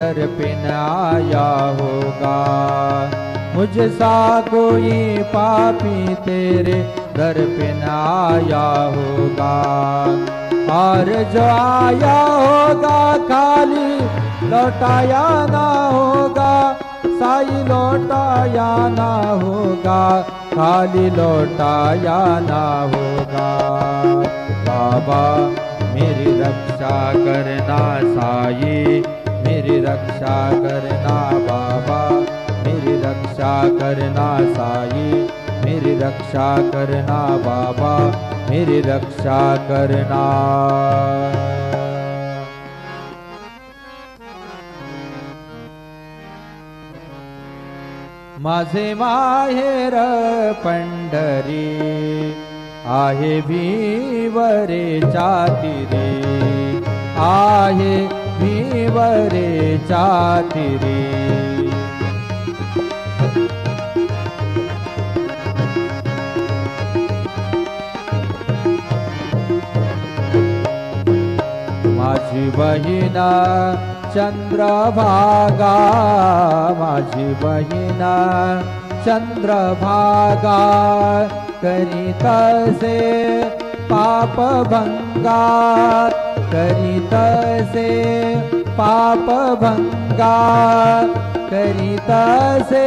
दर पे न आया होगा। मुझसा कोई पापी तेरे दर पे न आया होगा। और जो आया होगा खाली लौटाया ना होगा। साई लौटाया ना होगा, खाली लौटाया ना होगा। बाबा मेरी रक्षा करना साई, मेरी रक्षा करना बाबा, मेरी रक्षा करना साई, मेरी रक्षा करना बाबा, मेरी रक्षा करना। माझे माहेर पंढरी आहे भिवरेच्या तीरी, आहे भिवरेच्या तीरी। माझी बहीण चंद्रभागा, माझी बहीण चंद्रभागा, करीतसे पापभंगा, करीतसे पापभंगा, करीतसे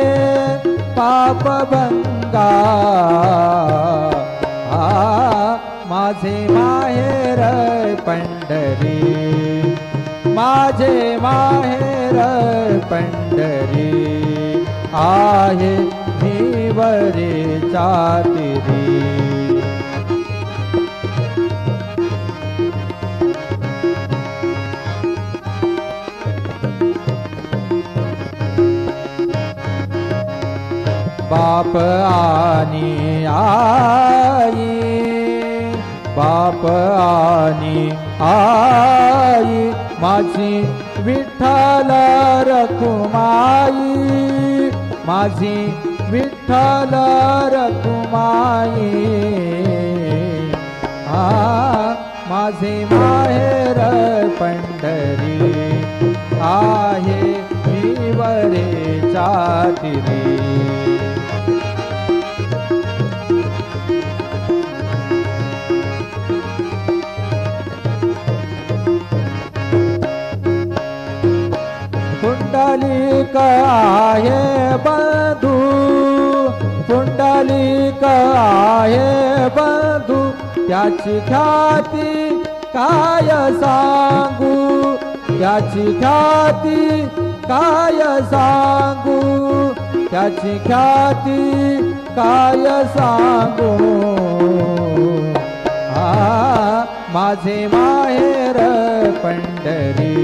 पापभंगा। माझे माहेर पंढरी, माझे माहेर पंढरी, आहे भिवरेच्या तीरी। बाप आणि आई, बाप आणि आई, माझी विठ्ठल रखुमाई, माझी विठ्ठल रखुमाई। माझे माहेर पंढरी, आहे भिवरेच्या तीरी। पुंडलिक आहे बंधू, पुंडलिक आहे बंधू, त्याची ख्याती काय सांगू, त्याची ख्याती काय सांगू, त्याची ख्याती काय सांगू। माझे माहेर पंढरी,